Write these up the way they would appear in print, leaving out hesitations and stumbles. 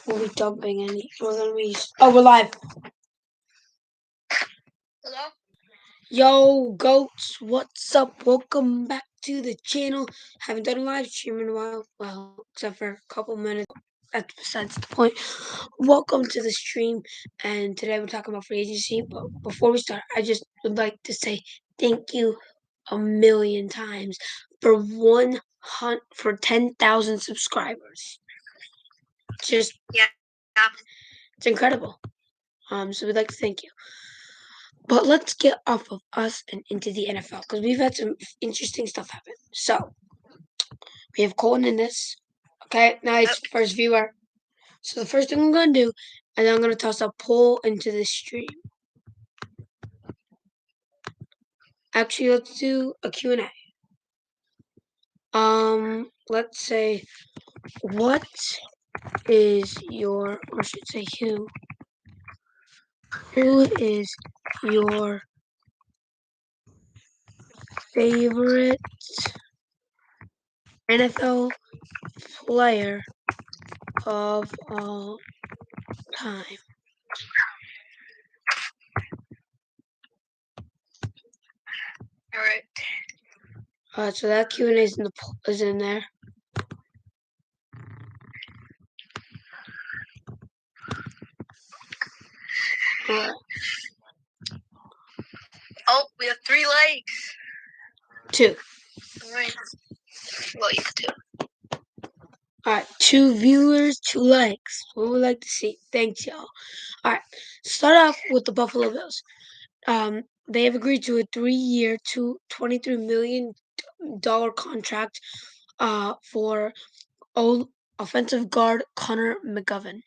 We'll be dumping any. We're gonna be. Oh, we're live. Hello? Yo, goats, what's up? Welcome back to the channel. Haven't done a live stream in a while. Well, except for a couple minutes. That's besides the point. Welcome to the stream. And today we're talking about free agency. But before we start, I just would like to say thank you a million times for 10,000 subscribers. Just Yeah. It's incredible. So we'd like to thank you. But let's get off of us and into the NFL because we've had some interesting stuff happen. So we have Colin in this. Okay, nice first viewer. So the first thing I'm gonna do is I'm gonna toss a poll into the stream. Actually, let's do a Q&A. Let's say, what is your, or I should say, who is your favorite NFL player of all time? All right. So that Q&A is in there. Oh, we have 3 likes. 2. All right. Well, you have 2. Alright, 2 viewers, 2 likes. What would like to see? Thanks, y'all. Alright, start off with the Buffalo Bills. They have agreed to a 3-year, $23 million contract for offensive guard Connor McGovern.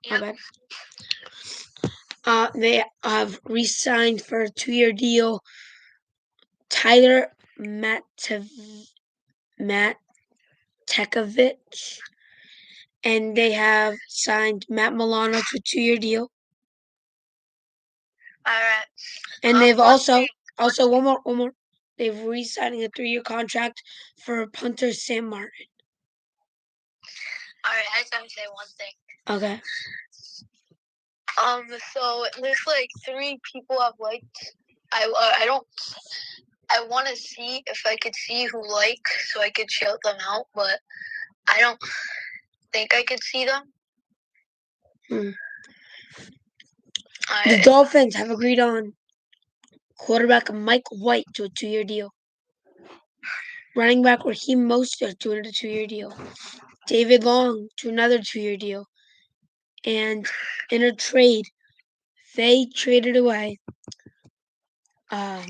Yep. They have re-signed for a 2-year deal Tyler Matakevich, and they have signed Matt Milano to a 2-year deal. All right. And they've also one more. They've re-signing a 3-year contract for punter Sam Martin. All right, I just have to say one thing. Okay. So it looks like 3 people have liked. I want to see if I could see who like, so I could shout them out, but I don't think I could see them. The Dolphins have agreed on quarterback Mike White to a 2-year deal. Running back Raheem Mostert to another 2-year deal. David Long to another 2-year deal. And in a trade, they traded away, as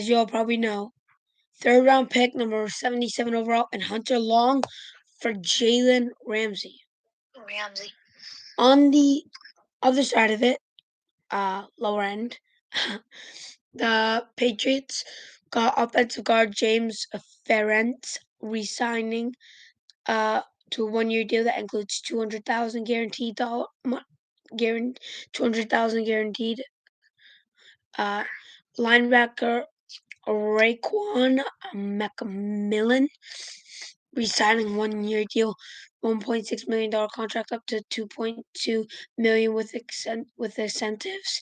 you all probably know, 3rd-round pick, number 77 overall, and Hunter Long for Jalen Ramsey. On the other side of it, lower end, the Patriots got offensive guard James Ferentz re-signing to a 1-year deal that includes $200,000 guaranteed. $200,000 guaranteed. Linebacker Raekwon McMillan re-signing 1-year deal, $1.6 million contract up to $2.2 million with incentives.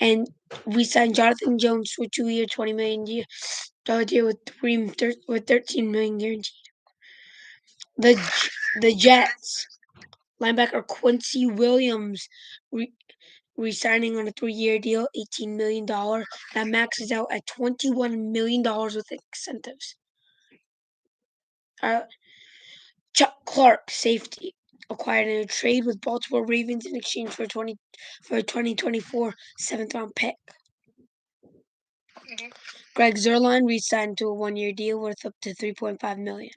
And we signed Jonathan Jones for a 2-year, $20 million deal with $13 million guaranteed. The Jets linebacker Quincy Williams re-signing on a 3-year deal, $18 million. That maxes out at $21 million with incentives. Chuck Clark, safety, acquired in a trade with Baltimore Ravens in exchange for a 2024 7th-round pick. Mm-hmm. Greg Zuerlein re-signed to a 1-year deal worth up to $3.5 million.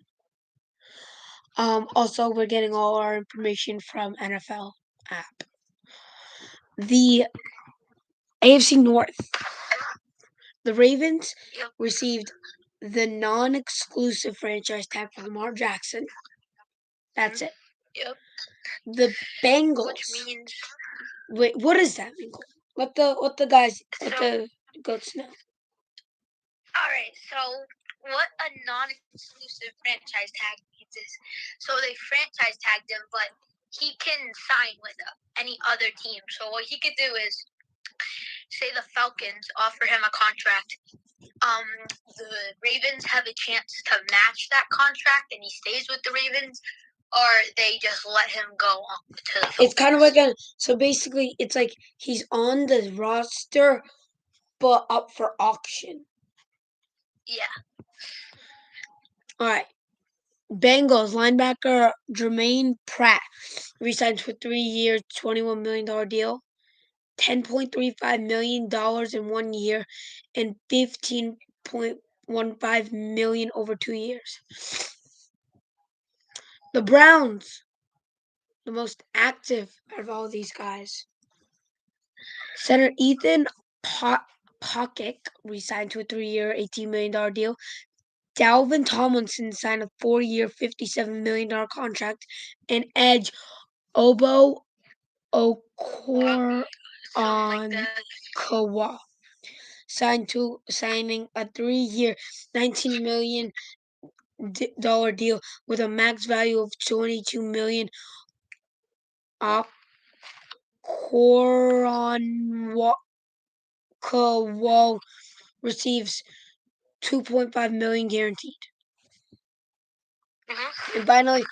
Also, we're getting all our information from NFL app. The AFC North. The Ravens received the non-exclusive franchise tag for Lamar Jackson. That's it. Yep. The Bengals. Which means. Wait, what does that mean? Let the goats know. All right. So, what a non-exclusive franchise tag means franchises. So they franchise tagged him, but he can sign with any other team. So what he could do is, say the Falcons offer him a contract. The Ravens have a chance to match that contract, and he stays with the Ravens, or they just let him go on to the Falcons. It's kind of like so basically it's like he's on the roster but up for auction. Yeah. All right. Bengals linebacker Jermaine Pratt re-signed for 3 years, $21 million deal, $10.35 million in 1 year, and $15.15 million over 2 years. The Browns, the most active out of all these guys. Center Ethan Pocket re-signed to a 3-year, $18 million deal. Dalvin Tomlinson signed a 4-year, $57 million contract. And edge Obo Okonkwo signing a 3-year, $19 million deal with a max value of $22 million. Okonkwo receives $2.5 million guaranteed. And finally,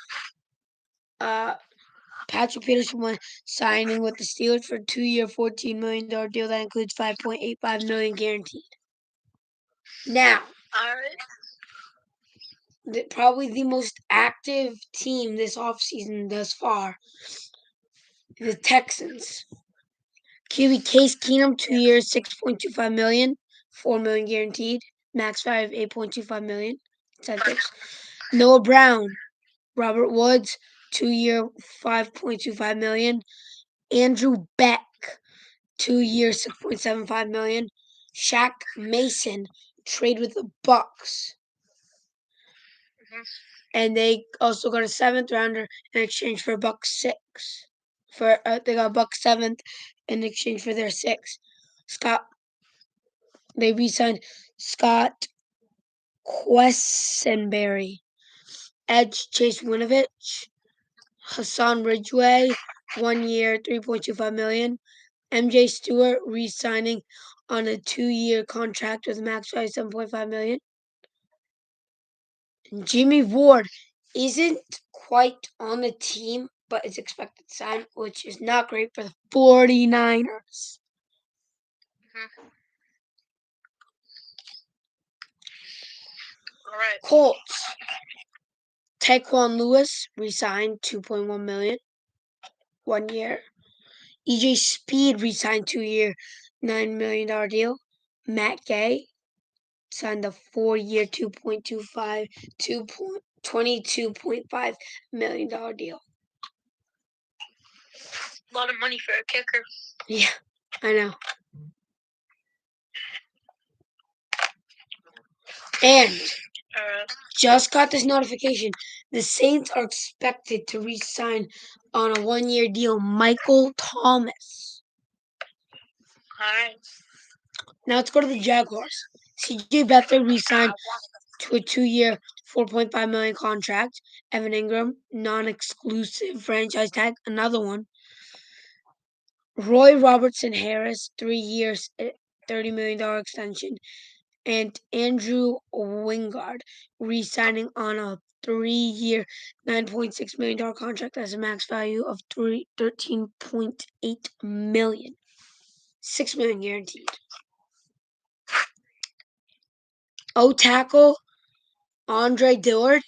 Patrick Peterson signing with the Steelers for a 2-year, $14 million deal that includes $5.85 million guaranteed. Now, probably the most active team this offseason thus far, the Texans. QB Case Keenum, 2 years, $6.25 million, $4 million guaranteed, max value of $8.25 million incentives. Noah Brown, Robert Woods, 2-year, $5.25 million. Andrew Beck, 2 years, $6.75 million. Shaq Mason, trade with the Bucks. And they also got a 7th rounder in exchange for $6. They got $7th in exchange for their 6. They re-signed Scott Quessenberry, edge Chase Winovich, Hassan Ridgeway, 1 year, $3.25 million. MJ Stewart re-signing on a 2-year contract with a max value $7.5 million. Jimmy Ward isn't quite on the team, but is expected to sign, which is not great for the 49ers. All right. Colts. Taquan Lewis re-signed $2.1 million, 1 year. EJ Speed re-signed 2-year, $9 million deal. Matt Gay signed a 4-year, $22.5 million deal. A lot of money for a kicker. Yeah, I know. And just got this notification. The Saints are expected to re-sign on a 1-year deal Michael Thomas. All right. Now let's go to the Jaguars. CJ Beathard re-signed to a 2-year, $4.5 million contract. Evan Ingram, non-exclusive franchise tag, another one. Roy Robertson Harris, 3 years, $30 million extension. And Andrew Wingard re-signing on a 3-year, $9.6 million contract as a max value of $13.8 million. $6 million guaranteed. O-tackle Andre Dillard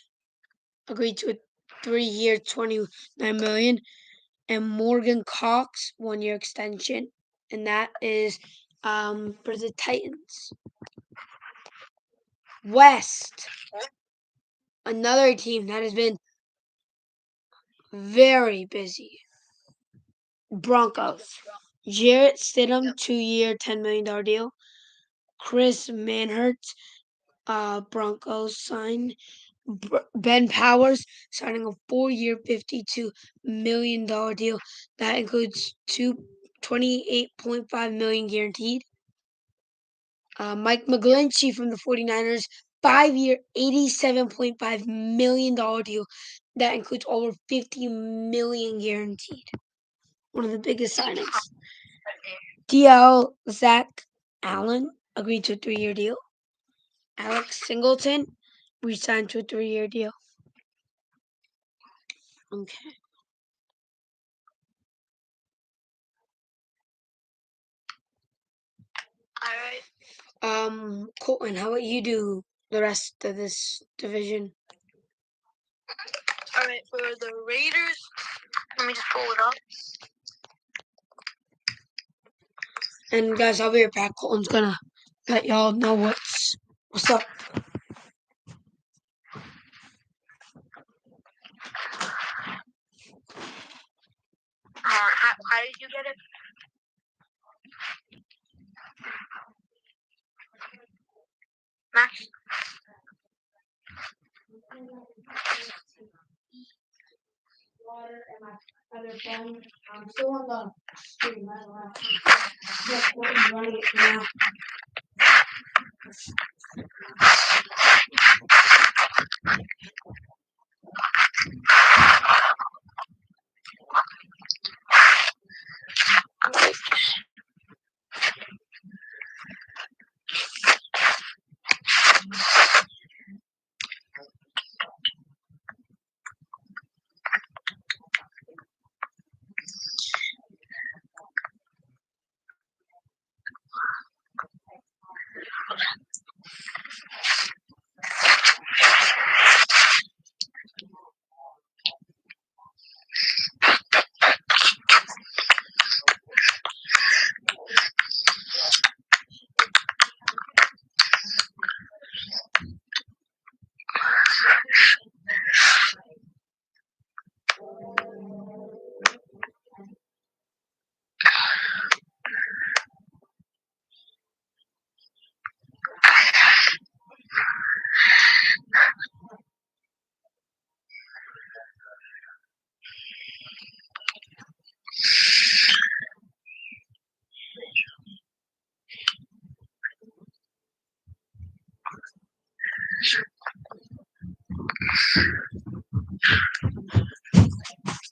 agreed to a 3-year, $29 million. And Morgan Cox, 1-year extension. And that is for the Titans. West. Another team that has been very busy. Broncos. Jarrett Stidham, 2-year, $10 million deal. Chris Manhertz, Broncos signed. Ben Powers signing a 4-year, $52 million deal. That includes $28.5 million guaranteed. Mike McGlinchey from the 49ers 5-year, $87.5 million deal that includes over $50 million guaranteed. One of the biggest signings. DL Zach Allen agreed to a 3-year deal. Alex Singleton re-signed to a 3-year deal. Okay. All right. Colton, how about you do the rest of this division? All right, for the Raiders, let me just pull it up. And guys, I'll be right back. Colton's gonna let y'all know what's up. How did you get it? Max? Water and my other phone. I'm still on the screen. I don't know. Yeah, Colton's running it now.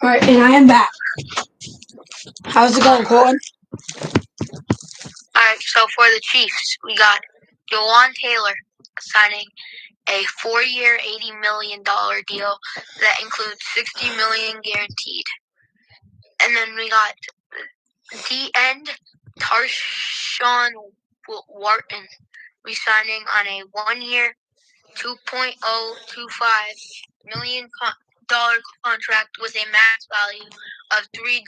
All right, and I am back. How's it going, Colton? All right, so for the Chiefs, we got Jawan Taylor signing a 4-year, $80 million deal that includes $60 million guaranteed. And then we got D-end Tarshawn Wharton resigning on a 1-year, $2.025 million contract with a max value of $3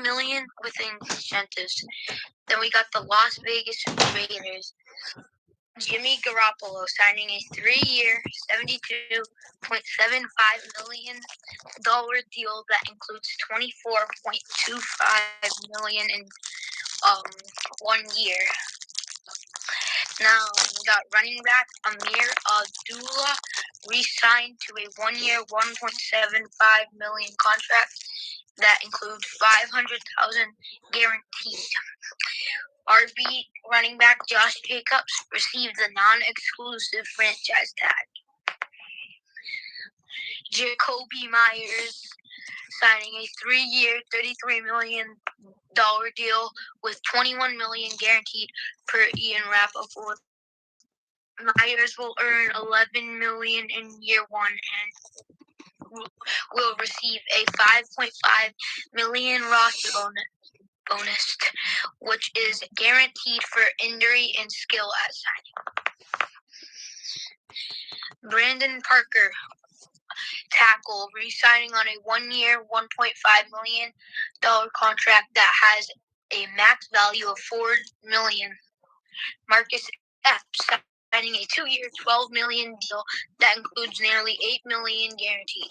million with incentives. Then we got the Las Vegas Raiders. Jimmy Garoppolo signing a 3-year, $72.75 million deal that includes $24.25 million in 1 year. Now we got running back Amir Abdullah re-signed to a 1-year, $1.75 million contract that includes $500,000 guaranteed. RB running back Josh Jacobs received the non-exclusive franchise tag. Jacoby Myers signing a 3-year, $33 million deal with $21 million guaranteed per Ian Rappaport. Myers will earn $11 million in year 1 and will receive a $5.5 million roster bonus, which is guaranteed for injury and skill at signing. Brandon Parker, tackle, re-signing on a 1-year, $1.5 million contract that has a max value of $4 million. Marcus Epps signing a 2-year, $12 million deal that includes nearly $8 million guaranteed.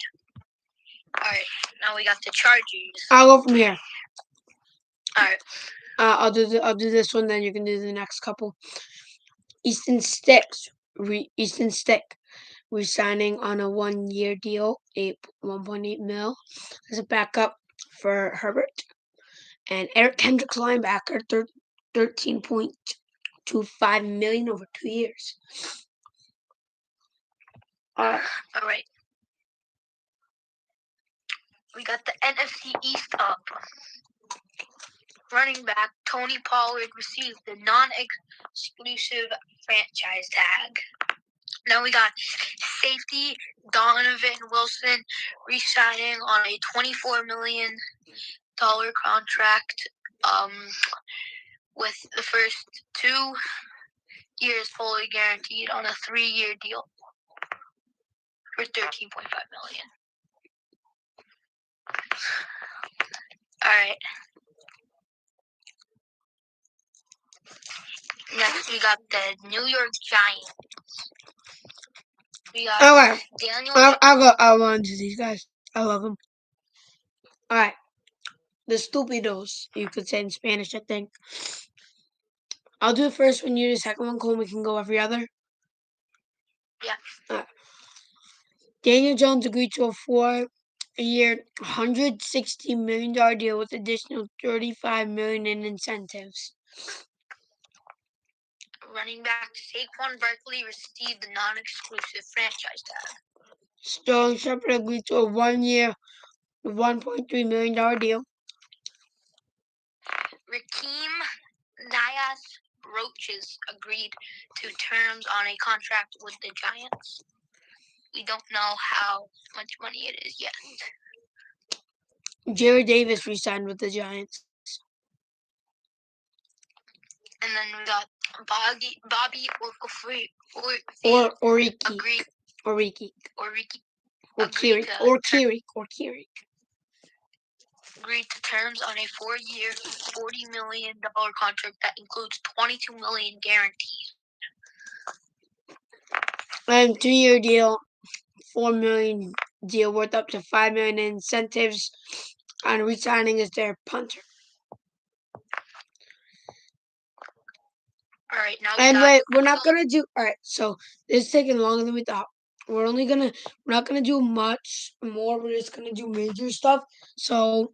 All right, now we got the Chargers. I'll go from here. All right. I'll do this one, then you can do the next couple. Easton Stick resigning on a 1-year deal, 1.8 mil as a backup for Herbert. And Eric Kendricks, linebacker, 13.25 $1.25 million over 2 years. All right. We got the NFC East up. Running back Tony Pollard received the non-exclusive franchise tag. Now we got safety Donovan Wilson re-signing on a $24 million contract with the first 2 years fully guaranteed on a 3-year deal for $13.5 million. All right. Next, we got the New York Giants. We got Okay. Daniel. I'll go into these guys. I love them. All right. The Stupidos, you could say in Spanish, I think. I'll do the first one, you do the second one, Cole. We can go every other. Yeah. Daniel Jones agreed to a 4-year, $160 million deal with additional $35 million in incentives. Running back Saquon Barkley received the non-exclusive franchise tag. Sterling Shepard agreed to a 1-year, $1.3 million deal. Raheem Nayas Roaches agreed to terms on a contract with the Giants. We don't know how much money it is yet. Jerry Davis re-signed with the Giants. And then we got Bobby Okereke. Agreed to terms on a 4-year, $40 million contract that includes $22 million guaranteed. And 2-year deal, $4 million deal worth up to $5 million in incentives on re-signing as their punter. All right, now we're not gonna do. All right, so this is taking longer than we thought. We're not gonna do much more. We're just gonna do major stuff. So,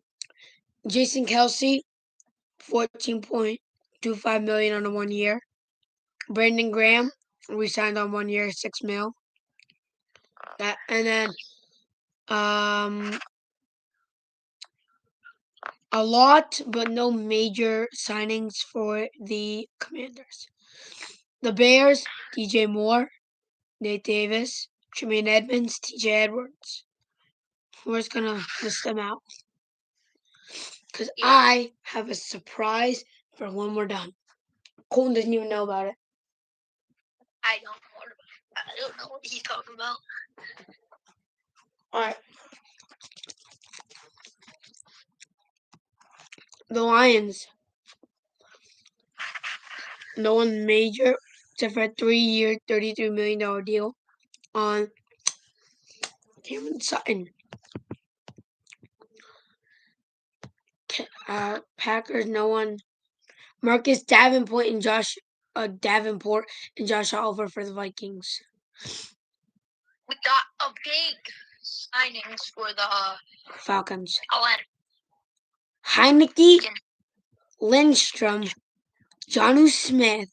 Jason Kelce, $14.25 million on a 1 year. Brandon Graham, we signed on 1 year, $6 million. That and then, a lot, but no major signings for the Commanders. The Bears, DJ Moore, Nate Davis, Tremaine Edmonds, TJ Edwards. We're just going to list them out. Because I have a surprise for when we're done. Colton doesn't even know about it. I don't know what he's talking about. All right. The Lions. No one major except for a 3-year, $33 million deal on Cameron Sutton. Packers, no one. Marcus Davenport and Josh Oliver for the Vikings. We got a big signings for the Falcons. Heineke, Lindstrom, Jonnu Smith,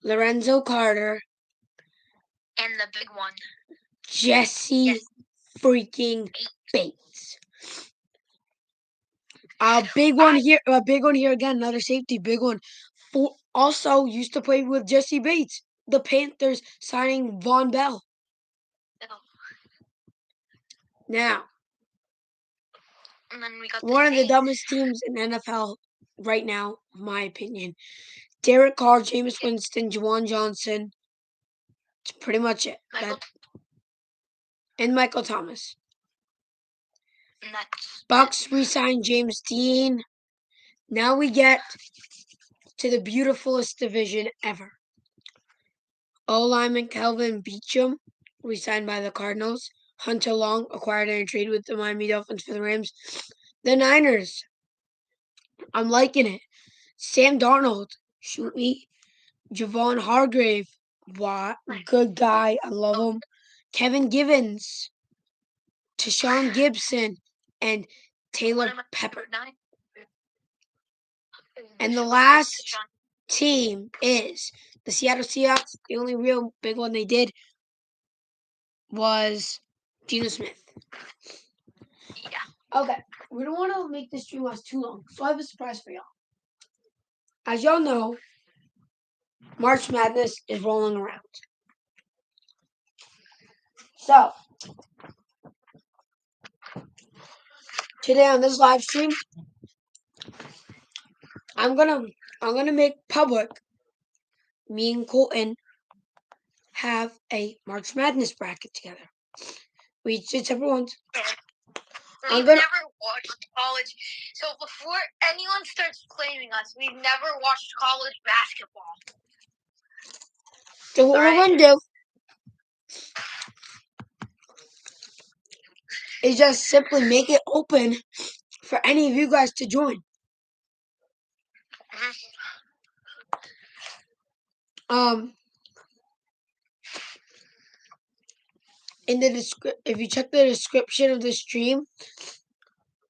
Lorenzo Carter, and the big one, Jesse freaking Bates. A big one here again, another safety, big one. Also used to play with Jesse Bates. The Panthers signing Von Bell. Now, and then we got one of the dumbest teams in NFL right now, in my opinion. Derek Carr, Jameis Winston, Juwan Johnson. That's pretty much it. And Michael Thomas. Bucks re-signed James Dean. Now we get to the beautifulest division ever. O-lineman Kelvin Beachum, re-signed by the Cardinals. Hunter Long, acquired in a trade with the Miami Dolphins for the Rams. The Niners. I'm liking it. Sam Darnold, shoot me. Javon Hargrave, what good guy. I love him. Kevin Givens, Tashawn Gibson, and Taylor Pepper. And the last team is the Seattle Seahawks. The only real big one they did was Geno Smith. Yeah. Okay, we don't want to make this stream last too long, so I have a surprise for y'all. As y'all know, March Madness is rolling around. So, today on this live stream, I'm gonna make public me and Colton have a March Madness bracket together. We each did separate ones. We've never watched college. So before anyone starts claiming us, we've never watched college basketball. So what we're gonna do is just simply make it open for any of you guys to join. In the if you check the description of the stream,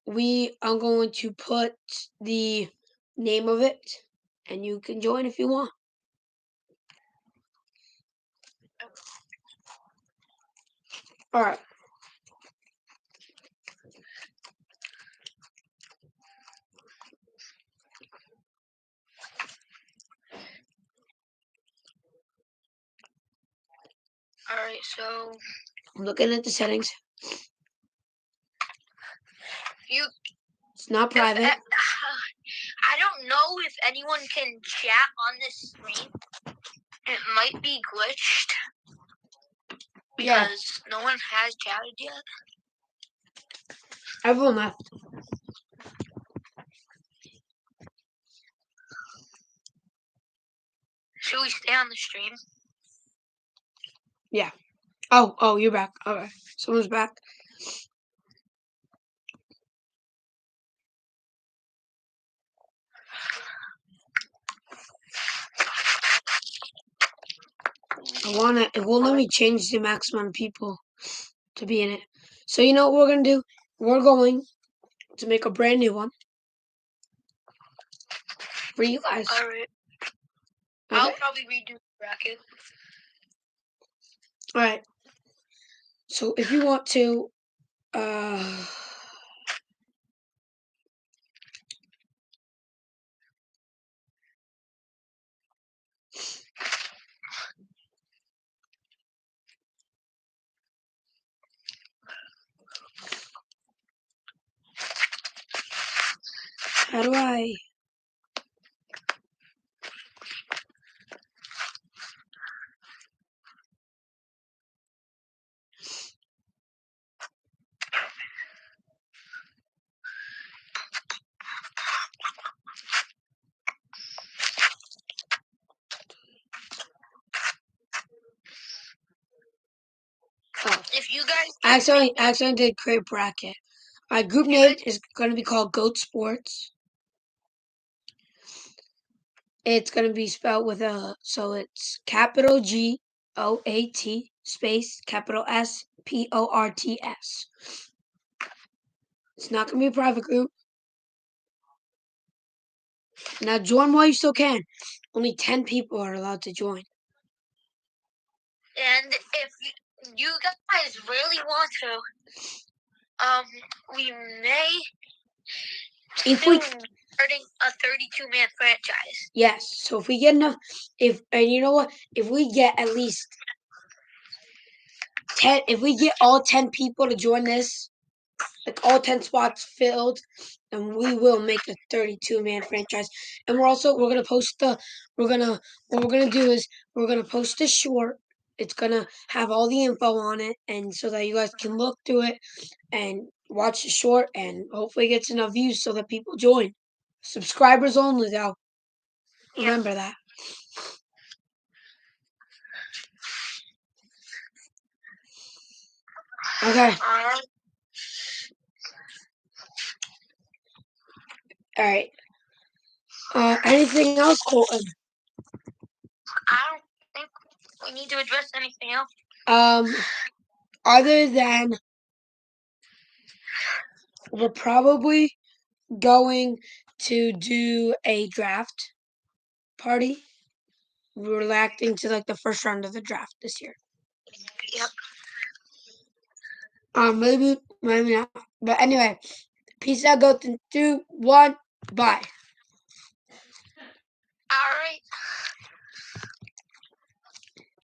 we are going to put the name of it, and you can join if you want. All right. All right, so I'm looking at the settings. It's not private. I don't know if anyone can chat on this stream. It might be glitched because no one has chatted yet. Everyone left. Should we stay on the stream? Yeah. Oh, you're back. Okay. Someone's back. It won't let me change the maximum people to be in it. So you know what we're gonna do? We're going to make a brand new one for you guys. All right. Okay. I'll probably redo the bracket. All right. So if you want to, how do I? If you guys accidentally did create bracket. My group name is going to be called Goat Sports. It's going to be spelled with so it's capital GOAT space capital SPORTS. It's not going to be a private group. Now join while you still can. Only 10 people are allowed to join. And if you guys really want to, we may starting a 32-man franchise. Yes. So if we get enough, and you know what? If we get at least 10, if we get all 10 people to join this, like all 10 spots filled, then we will make a 32-man franchise. And what we're gonna post we're gonna post a short. It's gonna have all the info on it, and so that you guys can look through it and watch the short, and hopefully it gets enough views so that people join. Subscribers only, though. Remember that. Okay. All right. Anything else, Colton? I don't think we need to address anything else. Other than we're probably going to do a draft party reacting to like the first round of the draft this year. Yep. Maybe not. But anyway, peace out, goats in 2, 1, bye. All right.